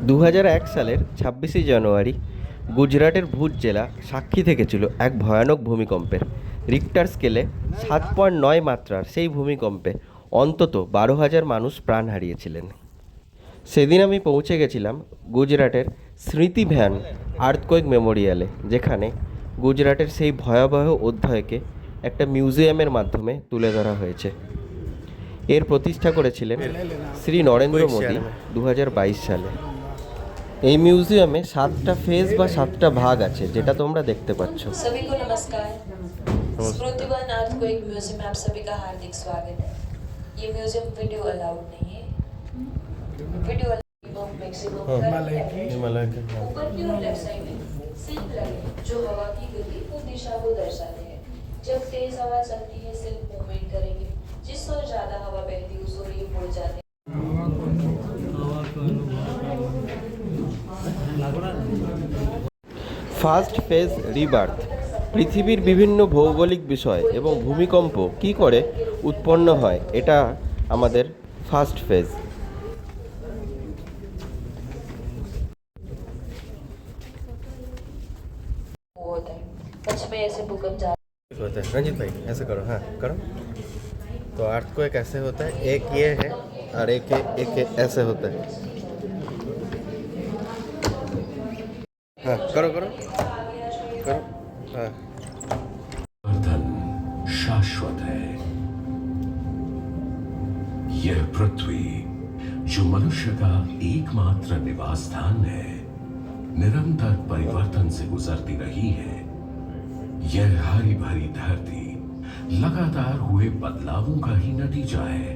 ২০০১ সালের ২৬শে জানুয়ারি গুজরাটের ভুজ জেলা সাক্ষী থেকেছিল এক ভয়ানক ভূমিকম্পের। রিক্টার স্কেলে ৭.৯ মাত্রার সেই ভূমিকম্পে অন্তত ১২,০০০ মানুষ প্রাণ হারিয়েছিলেন। সেদিন আমি পৌঁছে গেছিলাম গুজরাটের স্মৃতি ভ্যান আর্থকোয়েক মেমোরিয়ালে, যেখানে গুজরাটের সেই ভয়াবহ অধ্যায়কে একটা মিউজিয়ামের মাধ্যমে তুলে ধরা হয়েছে। এর প্রতিষ্ঠা করেছিলেন শ্রী নরেন্দ্র মোদী ২০২২ সালে। এই মিউজিয়ামে 7টা ফেজ বা 7টা ভাগ আছে, যেটা তোমরা দেখতে পাচ্ছ। सभी को नमस्कार। स्मृति वन अर्थक्वेक म्यूजियम में आप सभी का हार्दिक स्वागत है। ये म्यूजियम वीडियो अलाउड नहीं है। वीडियो मैक्सिमम हिमालय के ऊपर की ओर लेफ्ट साइड में सिल्क लगे जो हवा की गति और दिशा को दर्शाते हैं। जब तेज हवा चलती है सिल्क मूवमेंट करेंगे, जिस ओर ज्यादा हवा बहती है उस ओर ये मुड़ जाते हैं। First phase rebirth. পৃথিবীর বিভিন্ন ভৌগোলিক বিষয় এবং ভূমিকম্প কী করে উৎপন্ন হয়, এটা আমাদের ফার্স্ট ফেজ। वो होता है सच में ऐसे भूकंप जा होता है रंजीत भाई, ऐसे करो, हाँ करो। तो अर्थक्वेक ऐसे होता है, एक ये है और एक ऐसे होता है। हाँ करो करो करो, हाँ। वर्धन शाश्वत है। यह पृथ्वी जो मनुष्य का एकमात्र निवास स्थान है, निरंतर परिवर्तन से गुजरती रही है। यह हरी भरी धरती लगातार हुए बदलावों का ही नतीजा है।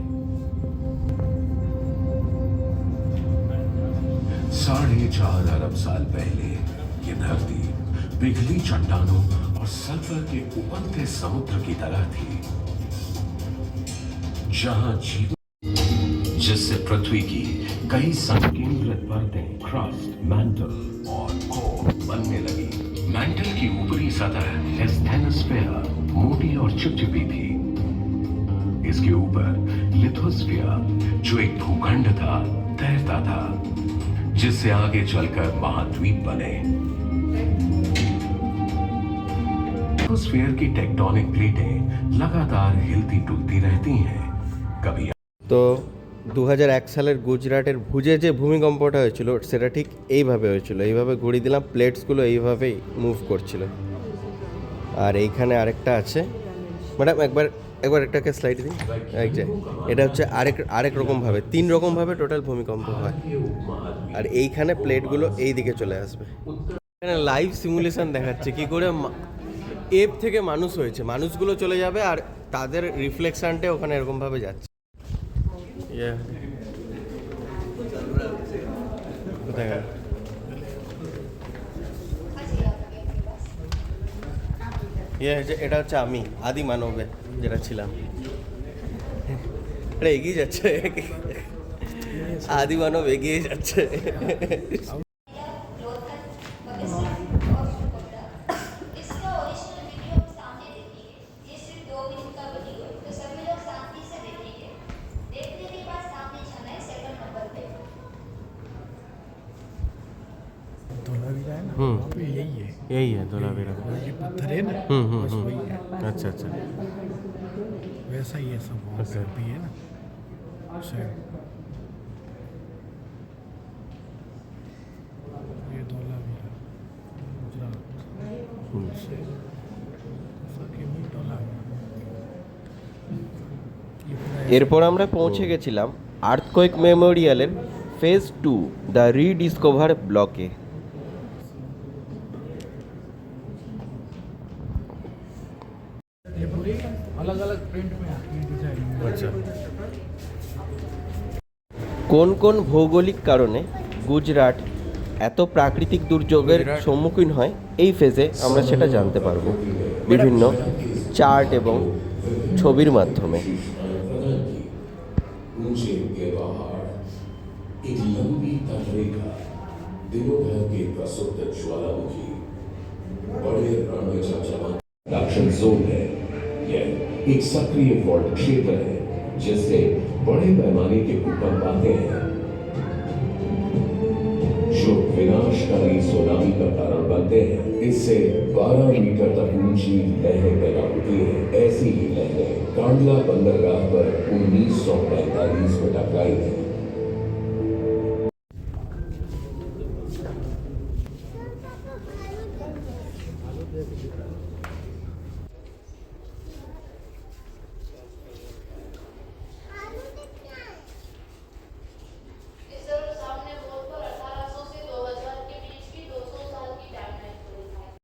4.5 अरब साल पहले यह धरती पिघली चट्टानों और सल्फर के उबलते समुद्र की तरह थी, जहां जीवन, जिससे पृथ्वी की कई संकेंद्रित परतें क्रस्ट, मैंटल और कोर बनने लगी। मैंटल की ऊपरी सतह एस्थेनोस्फीयर मोटी और चिपचिपी थी। इसके ऊपर लिथोस्फीयर जो एक भूखंड था तैरता था, जिससे आगे चलकर महाद्वीप बने। लिथोस्फीयर की टेक्टोनिक प्लेटें लगातार हिलती डुलती रहती हैं। कभी তো ২০০১ সালের গুজরাটের ভুজে যে ভূমিকম্পটা হয়েছিল সেটা ঠিক এইভাবে হয়েছিল। এইভাবে ঘুরিয়ে দিলাম, প্লেটসগুলো এইভাবেই মুভ করছিল। আর এইখানে আরেকটা আছে, ম্যাডাম একবার একবার একটাকে স্লাইড দিন। এক যে এটা হচ্ছে আরেক রকমভাবে, 3 রকমভাবে টোটাল ভূমিকম্প হয়। আর এইখানে প্লেটগুলো এই দিকে চলে আসবে। এখানে লাইভ সিমুলেশন দেখাচ্ছে কী করে এপ থেকে মানুষ হয়েছে, মানুষগুলো চলে যাবে আর তাদের রিফ্লেকশানটা ওখানে এরকমভাবে যাচ্ছে। কোথায় গেল? এটা হচ্ছে আমি আদি মানবে যেটা ছিলাম। এটা এগিয়ে যাচ্ছে, আদি মানব এগিয়ে যাচ্ছে। यही है धोलावीरा का। ये पत्थर है ना, बस वही है। अच्छा अच्छा, वैसा ही है सब, वहाँ पे भी है ना सेम। ये धोलावीरा गुजरात से फकीमी धोलावीरा। এরপর আমরা পৌঁছে গেছিলাম আর্থকোয়েক মেমোরিয়ালের ফেজ 2 দ্য রিডিসকভার ব্লকে। ये पूरी अलग अलग प्रिंट में आती है डिजाइन। আচ্ছা, কোন কোন ভৌগোলিক কারণে গুজরাট এত প্রাকৃতিক দুর্যোগের সম্মুখীন হয় এই ফেজে আমরা সেটা জানতে পারবো বিভিন্ন চার্ট এবং ছবির মাধ্যমে। ऊंचे के पहाड़, एक लंबी तटरेखा, दिनों भर के प्रसुप्त ज्वालामुखी, बड़े रण में चमचमाते दक्षिण जोन है। यह एक सक्रिय फॉल्ट क्षेत्र है जिससे बड़े पैमाने के भूकंप आते हैं। विनाशकारी सुनामी का कारण बनते हैं। इससे 12 मीटर तक ऊंची लहरें पैदा होती है। ऐसी ही लहरें कांडला बंदरगाह पर 1945 में टकराई थी। इस तरफ सामने बोर्ड पर 1800 से 2000 के बीच की 200 साल की टाइमलाइन को दिखाया।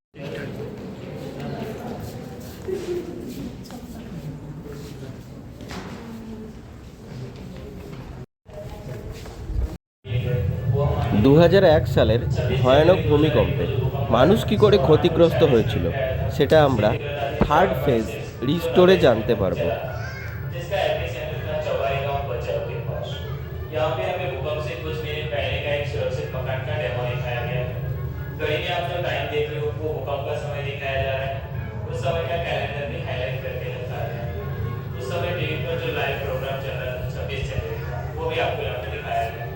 2001 সালের ভয়ানক ভূমিকম্পে মানুষ কী করে ক্ষতিগ্রস্ত হয়েছিল সেটা আমরা থার্ড ফেজ রিস্টোরে জানতে পারবো। जिसका एपिसेंटर था चौबारी गांव बचाव के पास। यहाँ पे हमें भूकंप से कुछ मिनट पहले का एक सुरक्षित मकान का डेमो दिखाया गया है। घड़ी में आप जो टाइम देख रहे हो वो भूकंप का समय दिखाया जा रहा है। उस समय का कैलेंडर भी हाईलाइट करके दिखाया गया है। उस समय टीवी पर जो लाइव प्रोग्राम चल रहा था 26 जनवरी का वो भी आपको यहाँ पे दिखाया गया है।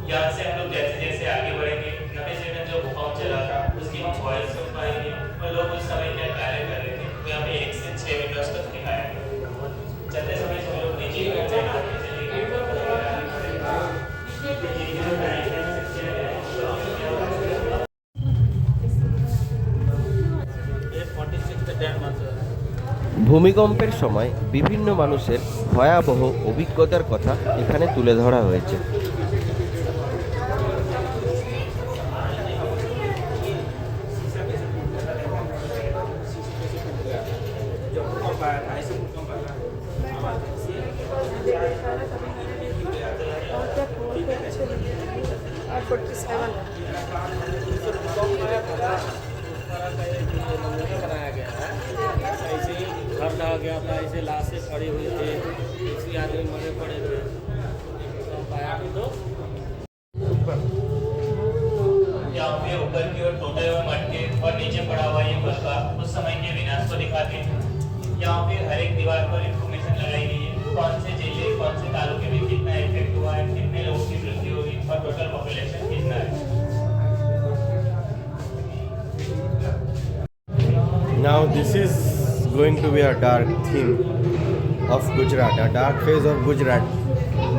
यहाँ से हम लोग जैसे जैसे आगे बढ़ेंगे 90 सेकंड जो भूकंप चला था उसकी हम वॉइस सुन पाएंगे और लोग उस समय क्या कार्य कर रहे थे वो यहाँ पे 1 से 6 मीटर्स तक दिखाया गया। चलते समय हम लोग नीचे की ओर जाएंगे, नीचे की ओर ভূমিকম্পের সময় বিভিন্ন মানুষের ভয়াবহ অভিজ্ঞতার কথা এখানে তুলে ধরা হয়েছে। बनाया गया है। ऐसे ही घर ढह गया था, ऐसे लाशें पड़ी हुई थी, किसी आदमी मरे पड़े थे, पाया भी तो यहाँ पे ऊपर की ओर टूटे हुए मटके और नीचे पड़ा हुआ ये बलका उस समय के विनाश को दिखाते हैं। यहाँ पे हर एक दीवार पर इंफॉर्मेशन लगाई गई है, कौन से जिले कौन से तालुके में कितना इफेक्ट हुआ है, कितने लोगों की मृत्यु हुई और टोटल पॉपुलेशन कितना है। Now this is going to be a dark theme of Gujarat, a dark phase of Gujarat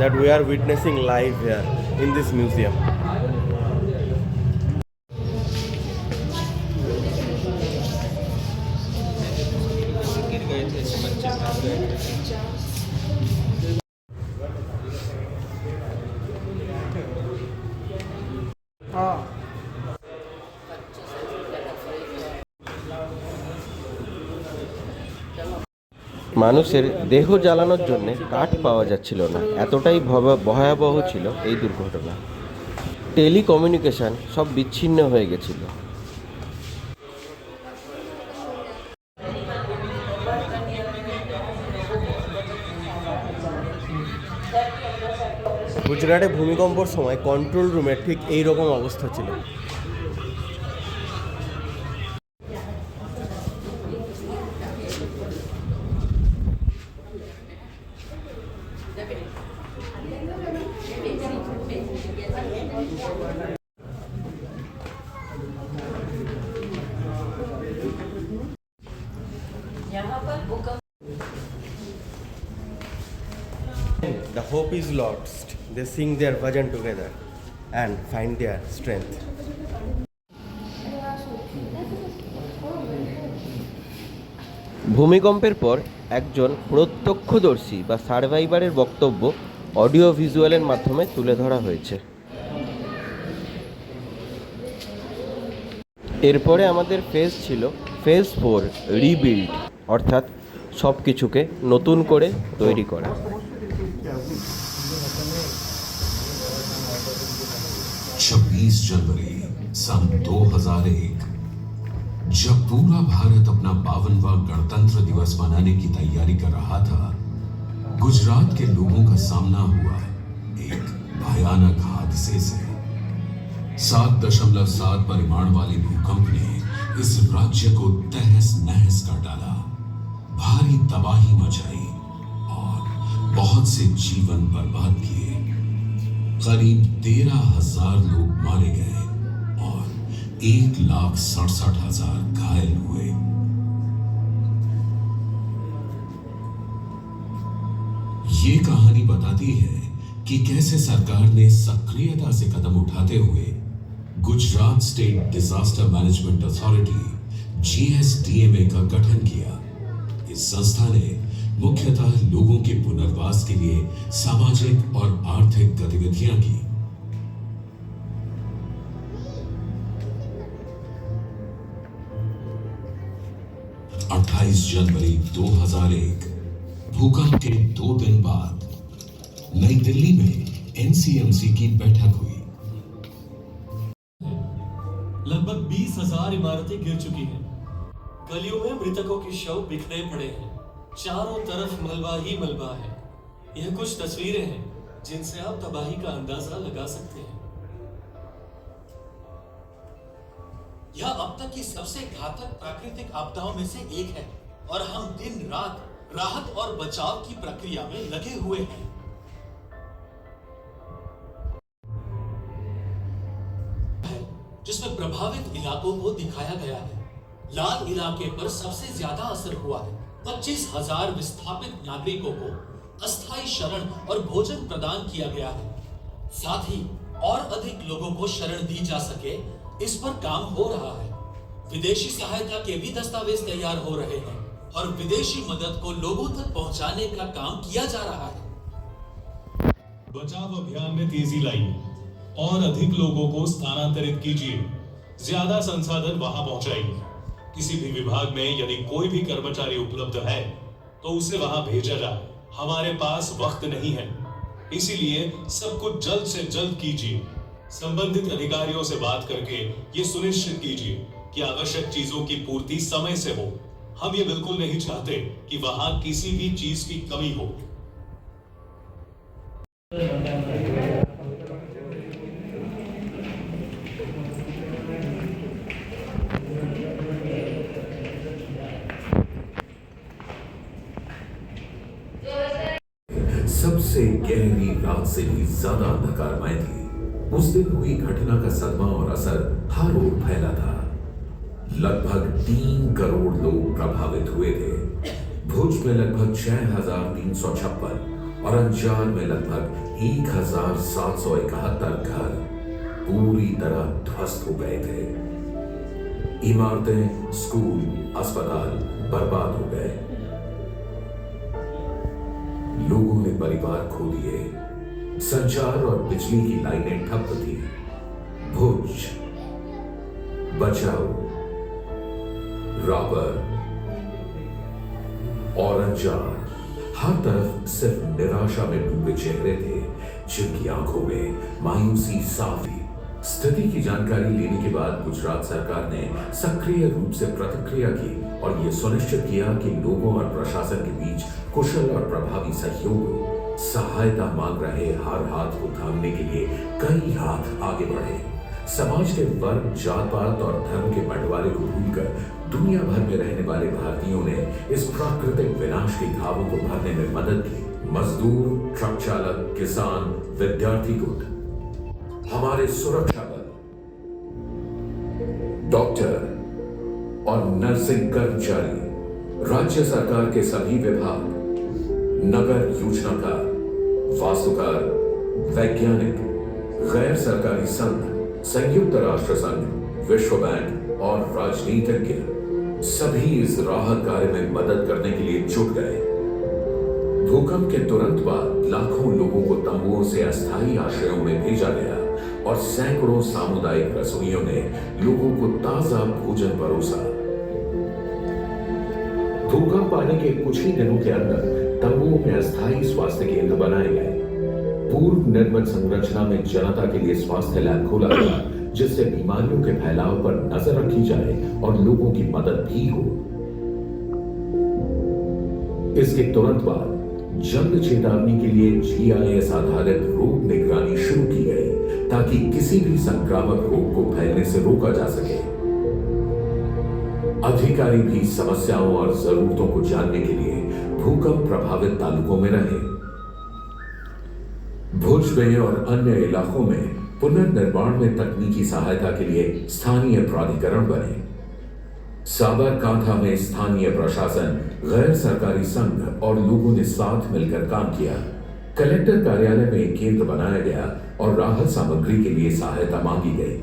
that we are witnessing live here in this museum. মানুষের দেহ জ্বালানোর জন্য কাঠ পাওয়া যাচ্ছিল না, এতটাই ভয়াবহ ছিল এই দুর্ঘটনা। টেলিকমিউনিকেশন সব বিচ্ছিন্ন হয়ে গেছিল। গুজরাটে ভূমিকম্পর সময় কন্ট্রোল রুমের ঠিক এই রকম অবস্থা ছিল। यहाँ पर भूकंप The hope is lost. They sing their bhajan together and find their strength. ভূমিকম্পের পর একজন প্রত্যক্ষদর্শী বা সার্ভাইভারের বক্তব্য অডিও ভিজুয়ালের মাধ্যমে তুলে ধরা হয়েছে। এরপরে আমাদের ফেজ ছিল ফেজ 4 রিবিল্ড, অর্থাৎ সব কিছুকে নতুন করে তৈরি করা। 26 जनवरी सन 2001 जब पूरा भारत अपना 52वां गणतंत्र दिवस मनाने की तैयारी कर रहा था, गुजरात के लोगों का सामना हुआ एक भयानक हादसे से। 7.7 परिमाण वाले भूकंप ने इस राज्य को तहस नहस कर डाला, भारी तबाही मचाई और बहुत से जीवन बर्बाद किए। करीब 13,000 लोग मारे गए, और 1,67,000 घायल हुए। ये कहानी बताती है कि कैसे सरकार ने सक्रियता से कदम उठाते हुए Gujarat state disaster management authority GSDMA का गठन किया। इस संस्था ने मुख्यतः लोगों के पुनर्वास के लिए सामाजिक और आर्थिक गतिविधियां की। जनवरी 2001 भूकंप के 2 दिन बाद नई दिल्ली में NCMC की बैठक हुई। लगभग 20,000 इमारतें गिर चुकी हैं। गलियों में मृतकों के शव बिखरे पड़े हैं। चारों तरफ मलबा ही मलबा है। यह कुछ तस्वीरें हैं जिनसे आप तबाही का अंदाजा लगा सकते हैं। यह अब तक की सबसे घातक प्राकृतिक आपदाओं में से एक है और हम दिन रात राहत और बचाव की प्रक्रिया में लगे हुए हैं। जिसमें प्रभावित इलाकों को दिखाया गया है। लाल इलाके पर सबसे ज्यादा असर हुआ है। 25,000 विस्थापित नागरिकों को अस्थायी शरण और भोजन प्रदान किया गया है। साथ ही और अधिक लोगों को शरण दी जा सके, इस पर काम हो रहा है। विदेशी सहायता के भी दस्तावेज तैयार हो रहे हैं और विदेशी मदद को लोगों तक पहुंचाने का काम किया जा रहा है। बचाव अभियान में तेजी लाइए और अधिक लोगों को स्थानांतरित कीजिए। ज्यादा संसाधन वहां पहुंचाइए। किसी भी विभाग में यदि कोई भी कर्मचारी उपलब्ध है तो उसे वहां भेजा जाए। हमारे पास वक्त नहीं है, इसीलिए सब कुछ जल्द से जल्द कीजिए। संबंधित अधिकारियों से बात करके ये सुनिश्चित कीजिए कि आवश्यक चीजों की पूर्ति समय से हो। हम ये बिल्कुल नहीं चाहते कि वहां किसी भी चीज की कमी हो। सबसे गहरी रात से भी ज्यादा अंधकारमय थी। उस दिन हुई घटना का सदमा और असर हर ओर फैला था। लगभग 3 करोड़ लोग प्रभावित हुए थे। भुज में लगभग 6,356 और अंजार में लगभग 1,771 घर पूरी तरह ध्वस्त हो गए थे। इमारतें, स्कूल, अस्पताल बर्बाद हो गए। लोगों ने परिवार खो दिए। संचार और बिजली की लाइनें ठप थी। भुज, बचाओ, राबर और अंजार, हर तरफ सिर्फ निराशा में डूबे चेहरे थे, जिनकी आंखों में मायूसी साफ थी। स्थिति की जानकारी लेने के बाद गुजरात सरकार ने सक्रिय रूप से प्रतिक्रिया की और यह सुनिश्चित किया कि लोगों और प्रशासन के बीच कुशल और प्रभावी सहयोग हो। सहायता मांग रहे हर हाथ को थामने के लिए कई हाथ आगे बढ़े। समाज के वर्ग, जात पात और धर्म के बंटवारे को भूलकर दुनिया भर में रहने वाले भारतीयों ने इस प्राकृतिक विनाश की घावों को भरने में मदद की। मजदूर, ट्रक चालक, किसान, विद्यार्थी गुट, हमारे सुरक्षा बल, डॉक्टर और नर्सिंग कर्मचारी, राज्य सरकार के सभी विभाग, नगर योजनाकार, वास्तुकार, वैज्ञानिक, गैर सरकारी संघ, संयुक्त राष्ट्र संघ, विश्व बैंक और राजनीतिज्ञ सभी इस राहत कार्य में मदद करने के लिए जुट गए। भूकंप के तुरंत बाद लाखों लोगों को तंबुओं से अस्थायी आश्रयों में भेजा गया और सैकड़ों सामुदायिक रसोइयों ने लोगों को ताजा भोजन परोसा। भूकंप आने के कुछ ही दिनों के अंदर तंबुओं में अस्थायी स्वास्थ्य केंद्र बनाए गए। पूर्व निर्मित संरचना में जनता के लिए स्वास्थ्य लैब खोला गया, जिससे बीमारियों के फैलाव पर नजर रखी जाए और लोगों की मदद भी हो। इसके तुरंत बाद जल्द चेतावनी के लिए GIS आधारित रोग निगरानी शुरू की गई, ताकि किसी भी संक्रामक रोग को फैलने से रोका जा सके। अधिकारी भी समस्याओं और जरूरतों को जानने के लिए भूकंप प्रभावित तालुकों में रहे। भुज में और अन्य इलाकों में पुनर्निर्माण में तकनीकी सहायता के लिए स्थानीय प्राधिकरण बने। साबरकांठा में स्थानीय प्रशासन, गैर सरकारी संघ और लोगों ने साथ मिलकर काम किया। कलेक्टर कार्यालय में एक केंद्र बनाया गया और राहत सामग्री के लिए सहायता मांगी गई।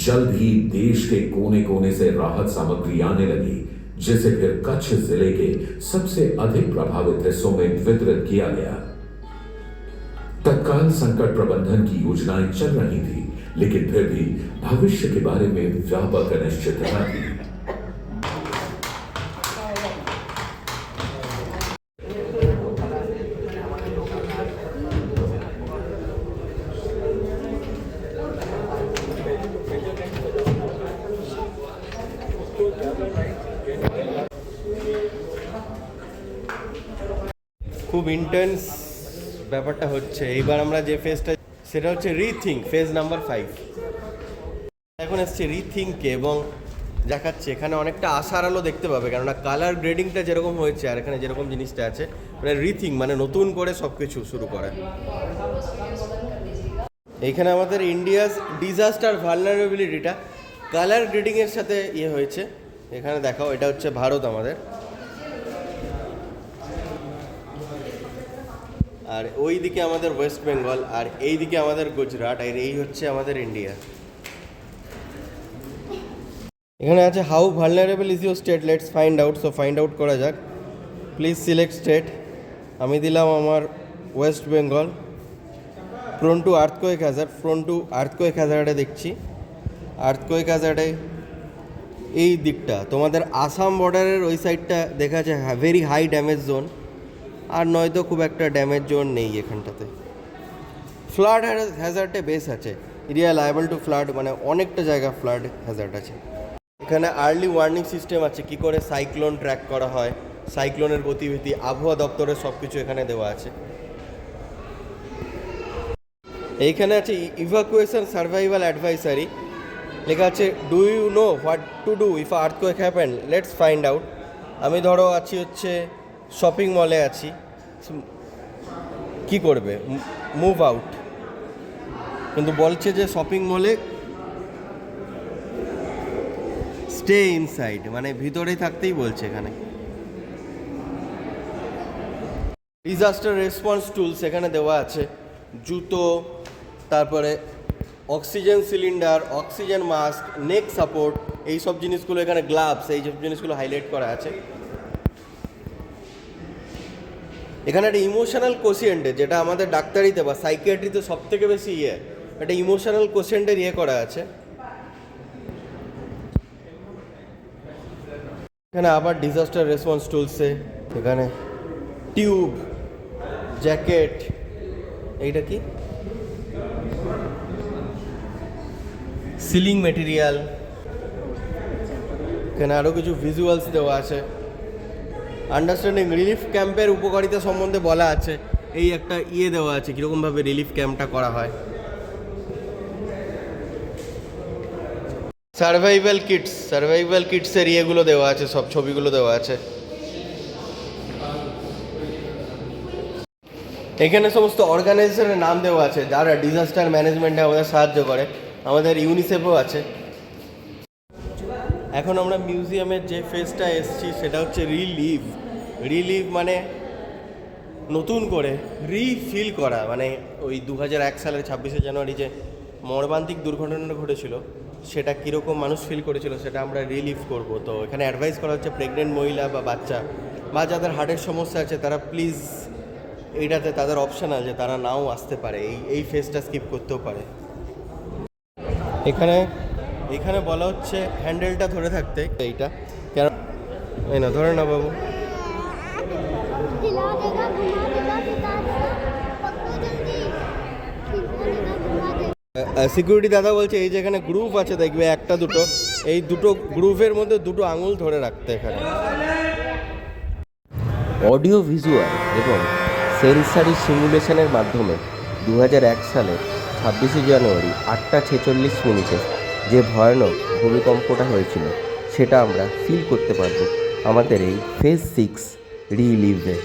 जल्द ही देश के कोने कोने से राहत सामग्री आने लगी, जिसे फिर कच्छ जिले के सबसे अधिक प्रभावित हिस्सों में वितरित किया गया। तत्काल संकट प्रबंधन की योजनाएं चल रही थी, लेकिन फिर भी भविष्य के बारे में व्यापक अनिश्चितता थी। খুব ইন্টেন্স ব্যাপারটা হচ্ছে। এইবার আমরা যে ফেজটা, সেটা হচ্ছে রিথিঙ্ক, ফেজ নাম্বার 5। এখন এসছে রিথিঙ্কে এবং দেখাচ্ছে এখানে অনেকটা আশার আলো দেখতে পাবে, কেননা কালার গ্রেডিংটা যেরকম হয়েছে আর এখানে যেরকম জিনিসটা আছে, মানে রিথিঙ্ক মানে নতুন করে সব কিছু শুরু করা। এইখানে আমাদের ইন্ডিয়াস ডিজাস্টার ভালনারেবিলিটিটা কালার গ্রেডিংয়ের সাথে হয়েছে। এখানে দেখাও, এটা হচ্ছে ভারত আমাদের, আর ওই দিকে আমাদের ওয়েস্ট বেঙ্গল, আর এই দিকে আমাদের গুজরাট, আর এই হচ্ছে আমাদের ইন্ডিয়া। এখানে আছে how vulnerable is your state, let's find out. So find out করা যাক। Please select state. আমি দিলাম আমার west Bengal. Prone to earthquake hazard, prone to earthquake হ্যাজার্ডে দেখছি। আর্থকোয়েক হ্যাজার্ডে এই দিকটা তোমাদের আসাম বর্ডারের ওই সাইডটা দেখা যায় ভেরি হাই ড্যামেজ জোন, আর নয়তো খুব একটা ড্যামেজ জোন নেই এখানটাতে। ফ্লাড হ্যাজার্ডে বেস আছে, এরিয়া লায়াবল টু ফ্লাড, মানে অনেকটা জায়গা ফ্লাড হ্যাজার্ড আছে। এখানে আর্লি ওয়ার্নিং সিস্টেম আছে, কি করে সাইক্লোন ট্র্যাক করা হয়, সাইক্লোনের গতিবিধি, আবহাওয়া দপ্তরের সব কিছু এখানে দেওয়া আছে। এইখানে আছে ইভাকুয়েশন সার্ভাইভাল অ্যাডভাইসারি, লেখা আছে do you know what to do if earthquake happen, let's find out. আমি ধরো আছি হচ্ছে শপিং মলে আছি, কি করবে, মুভ আউট, কিন্তু বলছে যে শপিং মলে স্টে ইনসাইড, মানে ভিতরেই থাকতেই বলছে এখানে। ডিজাস্টার রেসপন্স টুলস এখানে দেওয়া আছে, জুতো, তারপরে অক্সিজেন সিলিন্ডার, অক্সিজেন মাস্ক, নেক সাপোর্ট, এই সব জিনিসগুলো এখানে, গ্লাভস, এই সব জিনিসগুলো হাইলাইট করা আছে। এখানে একটা ইমোশনাল কোশিয়েন্টে, যেটা আমাদের ডাক্তারিতে বা সাইকিয়াট্রিতে সব থেকে বেশি একটা ইমোশনাল কোশিয়েন্টের করা আছে। এখানে আবার ডিজাস্টার রেসপন্স টুলসে এখানে টিউব, জ্যাকেট, এইটা কি সিলিং মেটেরিয়াল, এখানে আরও কিছু ভিজুয়ালস দেওয়া আছে। আন্ডারস্ট্যান্ডিং রিলিফ ক্যাম্পের উপকারিতা সম্বন্ধে বলা আছে, এই একটা দেওয়া আছে কীরকমভাবে রিলিফ ক্যাম্পটা করা হয়। সার্ভাইভাল কিটসের ইয়েগুলো দেওয়া আছে, সব ছবিগুলো দেওয়া আছে। এখানে সমস্ত অর্গানাইজেশনের নাম দেওয়া আছে যারা ডিজাস্টার ম্যানেজমেন্টে আমাদের সাহায্য করে, আমাদের ইউনিসেফও আছে। এখন আমরা মিউজিয়ামের যে ফেজটা এসেছি সেটা হচ্ছে রিলিভ মানে নতুন করে রিফিল করা, মানে ওই 2001 সালের 26শে জানুয়ারি যে মর্মান্তিক দুর্ঘটনাটা ঘটেছিল সেটা কীরকম মানুষ ফিল করেছিল সেটা আমরা রিলিভ করব। তো এখানে অ্যাডভাইস করা হচ্ছে প্রেগনেন্ট মহিলা বা বাচ্চা বা যাদের হার্টের সমস্যা আছে তারা প্লিজ এইটাতে, তাদের অপশনাল যে তারা নাও আসতে পারে, এই ফেজটা স্কিপ করতেও পারে। এখানে বলা হচ্ছে হ্যান্ডেলটা ধরে থাকতে, এইটা কেন এই না ধরে না বাবু। সিকিউরিটি দাদা বলছে এই যে এখানে গ্রুপ আছে দেখবে একটা দুটো, এই দুটো গ্রুপের মধ্যে দুটো আঙুল ধরে রাখতে। এখানে অডিও ভিজুয়াল এবং সেন্সারি সিমুলেশনের মাধ্যমে 2001 সালের 26শে জানুয়ারি 8:46 যে ভয়ানক ভূমিকম্পটা হয়েছিল সেটা আমরা ফিল করতে পারবো আমাদের এই ফেজ 6 রিলিভে।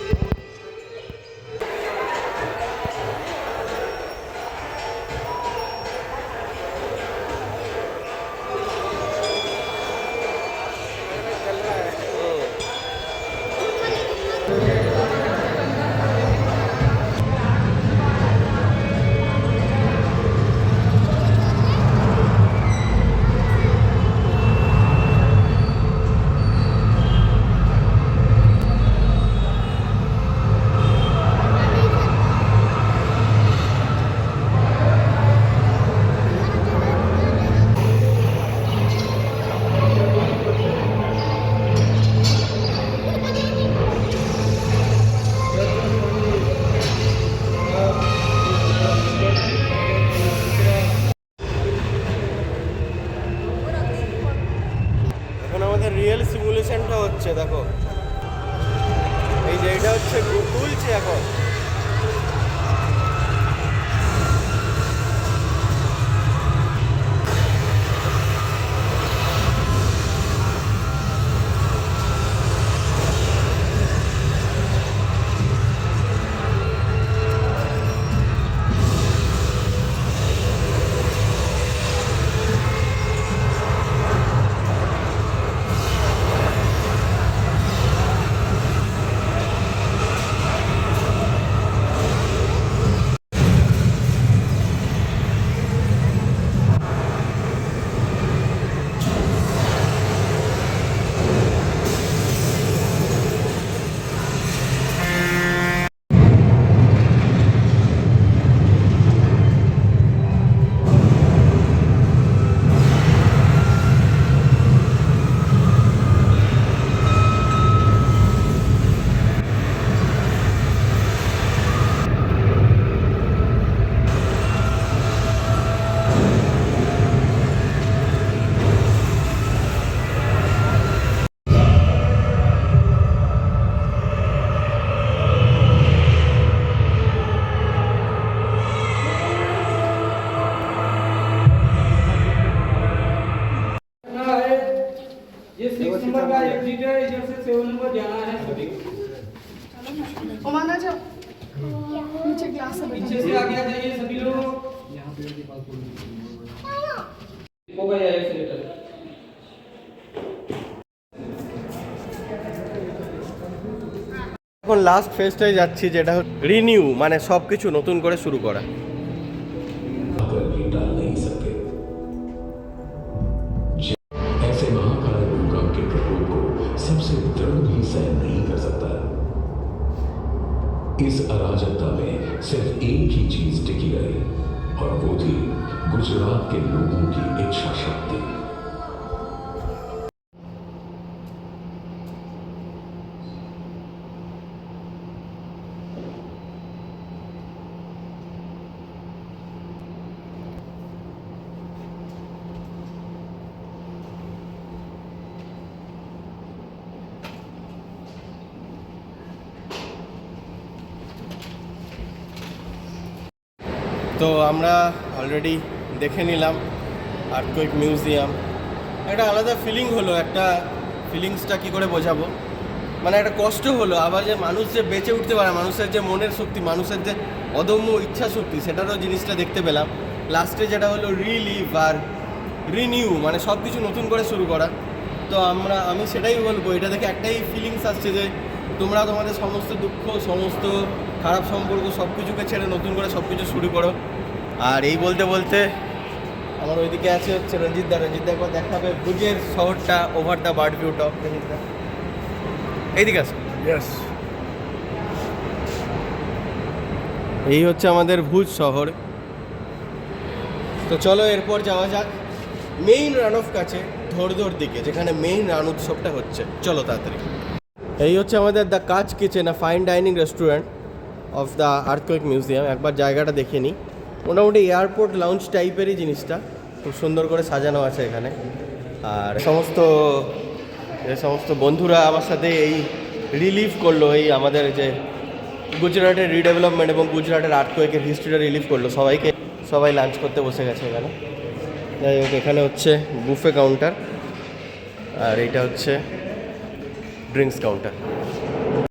এখন লাস্ট ফেজটায় যাচ্ছি, যেটা রিনিউ, মানে সব কিছু নতুন করে শুরু করা। अगर ये डाल नहीं सकते, ऐसे महाकाल भूकंप के प्रकोप को सबसे दृढ़ भी सहन नहीं कर सकता। इस अराजकता में सिर्फ एक ही चीज टिकी रही, और वो थी गुजरात के लोगों की इच्छा शक्ति। তো আমরা অলরেডি দেখে নিলাম আর্থকুয়েক মিউজিয়াম। একটা আলাদা ফিলিং হলো, একটা ফিলিংসটা কী করে বোঝাবো, মানে একটা কষ্ট হলো। আবার যে মানুষ যে বেঁচে উঠতে পারে, মানুষের যে মনের শক্তি, মানুষের যে অদম্য ইচ্ছা শক্তি, সেটারও জিনিসটা দেখতে পেলাম। লাস্টে যেটা হলো রিলিভ আর রিনিউ, মানে সব কিছু নতুন করে শুরু করা। তো আমি সেটাই বলবো, এটা দেখে একটাই ফিলিংস আসছে যে তোমরা তোমাদের সমস্ত দুঃখ, সমস্ত খারাপ সম্পর্ক সব কিছুকে ছেড়ে নতুন করে সব কিছু শুরু করো। আর এই বলতে বলতে আমার ওইদিকে আছে হচ্ছে রঞ্জিতদা একবার দেখাবে ভুজের শহরটা over the bird view top. রঞ্জিতদা এইদিকে আছে। यस এই হচ্ছে আমাদের ভুজ শহর। তো চলো এরপর যাওয়া যাক মেইন রান অফ কাছে, ধরধর দিকে, যেখানে মেইন রান উৎসবটা হচ্ছে। চলো তাড়াতাড়ি। এই হচ্ছে আমাদের দ্য কাচ kitchen, fine dining restaurant of the earthquake museum. একবার জায়গাটা দেখে নিই। মোটামুটি এয়ারপোর্ট লাউঞ্জ টাইপেরই জিনিসটা, খুব সুন্দর করে সাজানো আছে এখানে। আর সমস্ত বন্ধুরা আমার সাথে এই রিলিভ করলো, এই আমাদের যে গুজরাটের রিডেভেলপমেন্ট এবং গুজরাটের আর্থকুয়েকের হিস্ট্রিটা রিলিভ করলো। সবাই লাঞ্চ করতে বসে গেছে এখানে। যাই হোক, এখানে হচ্ছে বুফে কাউন্টার আর এইটা হচ্ছে ড্রিঙ্কস কাউন্টার।